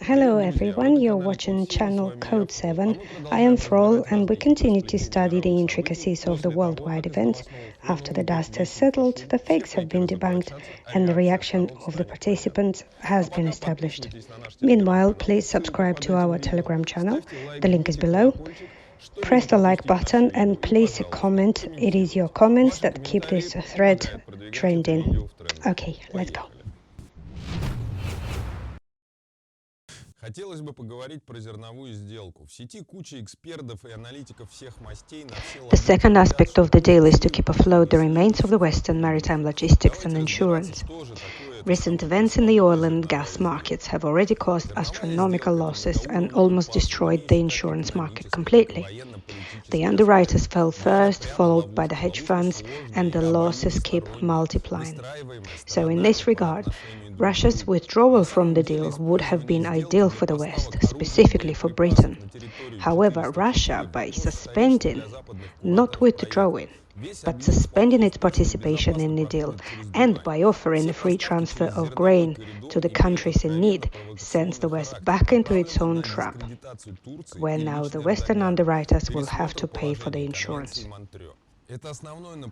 Hello everyone, you're watching channel Code 7. I am Frol and we continue to study the intricacies of the worldwide events. After the dust has settled, the fakes have been debunked and the reaction of the participants has been established. Meanwhile, please subscribe to our Telegram channel, the link is below. Press the like button and please comment. It is your comments that keep this thread trending. Okay, let's go. Хотелось бы поговорить про зерновую сделку. В сети куча экспертов и аналитиков всех мастей на все The second aspect of the deal is to keep afloat the remains of the Western maritime logistics and insurance. Recent events in the oil and gas markets have already caused astronomical losses and almost destroyed the insurance market completely. The underwriters fell first, followed by the hedge funds, and the losses keep multiplying. So in this regard, Russia's withdrawal from the deal would have been ideal for the West, specifically for Britain. However, Russia, by suspending, not withdrawing, but suspending its participation in the deal and by offering a free transfer of grain to the countries in need, sends the West back into its own trap, where now the Western underwriters will have to pay for the insurance.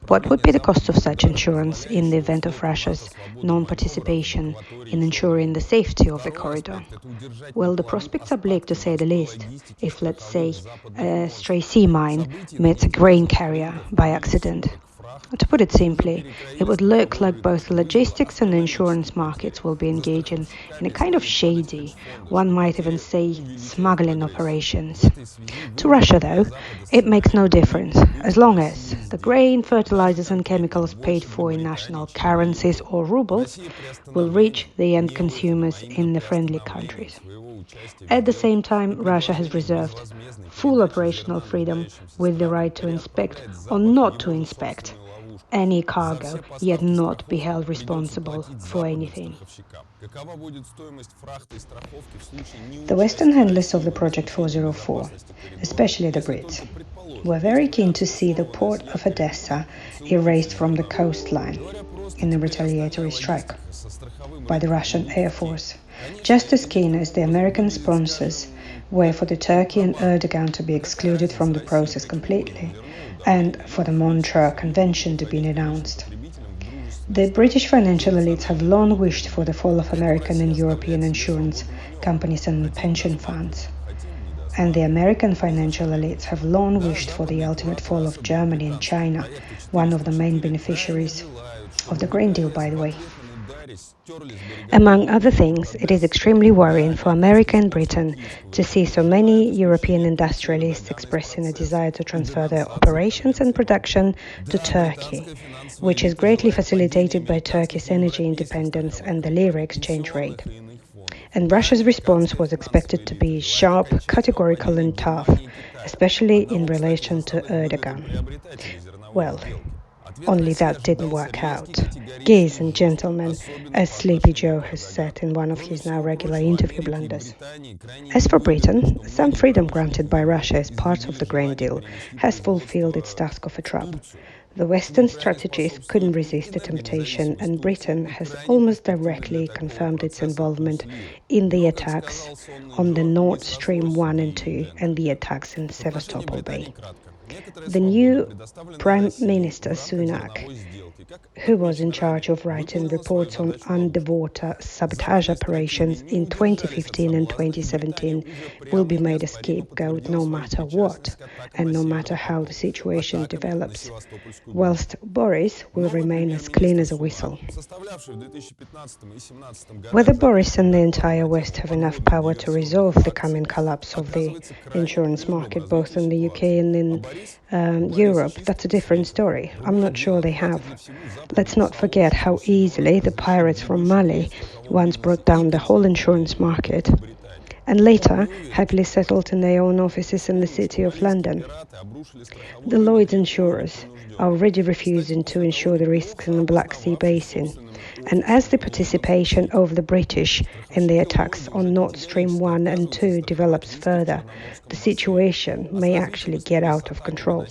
What would be the cost of such insurance in the event of Russia's non-participation in ensuring the safety of the corridor? Well, the prospects are bleak to say the least. If, let's say, a stray sea mine meets a grain carrier by accident, to put it simply, it would look like both logistics and insurance markets will be engaging in a kind of shady, one might even say smuggling operations. To Russia, though, it makes no difference, as long as the grain, fertilizers and chemicals paid for in national currencies or rubles will reach the end consumers in the friendly countries. At the same time, Russia has reserved full operational freedom with the right to inspect or not to inspect any cargo, yet not be held responsible for anything. The Western handlers of the Project 404, especially the Brits, were very keen to see the port of Odessa erased from the coastline in a retaliatory strike by the Russian Air Force, just as keen as the American sponsors were for the Turkey and Erdogan to be excluded from the process completely, and for the Montreux Convention to be denounced. The British financial elites have long wished for the fall of American and European insurance companies and pension funds. And the American financial elites have long wished for the ultimate fall of Germany and China, one of the main beneficiaries of the Green Deal, by the way. Among other things, it is extremely worrying for America and Britain to see so many European industrialists expressing a desire to transfer their operations and production to Turkey, which is greatly facilitated by Turkey's energy independence and the lira exchange rate. And Russia's response was expected to be sharp, categorical and tough, especially in relation to Erdogan. Well, only that didn't work out. Gays and gentlemen, as Sleepy Joe has said in one of his now regular interview blunders. As for Britain, some freedom granted by Russia as part of the grain deal has fulfilled its task of a trap. The Western strategies couldn't resist the temptation, and Britain has almost directly confirmed its involvement in the attacks on the Nord Stream 1 and 2 and the attacks in Sevastopol Bay. The new Prime Minister Sunak, who was in charge of writing reports on underwater sabotage operations in 2015 and 2017, will be made a scapegoat no matter what and no matter how the situation develops, whilst Boris will remain as clean as a whistle. Whether Boris and the entire West have enough power to resolve the coming collapse of the insurance market, both in the UK and in Europe, that's a different story. I'm not sure they have. Let's not forget how easily the pirates from Mali once brought down the whole insurance market and later happily settled in their own offices in the city of London. The Lloyd's insurers are already refusing to insure the risks in the Black Sea Basin, and as the participation of the British in the attacks on Nord Stream 1 and 2 develops further, the situation may actually get out of control.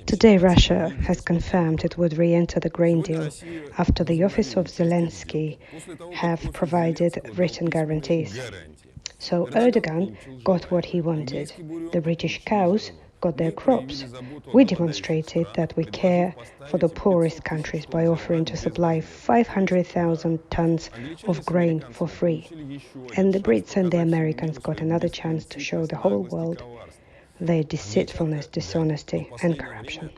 Today, Russia has confirmed it would re-enter the grain deal after the office of Zelensky have provided written guarantees. So Erdogan got what he wanted. The British cows got their crops. We demonstrated that we care for the poorest countries by offering to supply 500,000 tons of grain for free. And the Brits and the Americans got another chance to show the whole world their deceitfulness, dishonesty, and corruption.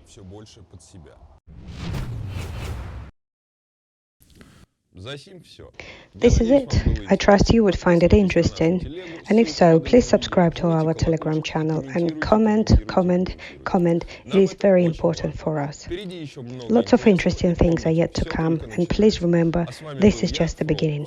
This is it. I trust you would find it interesting. And if so, please subscribe to our Telegram channel and comment. It is very important for us. Lots of interesting things are yet to come. And please remember, this is just the beginning.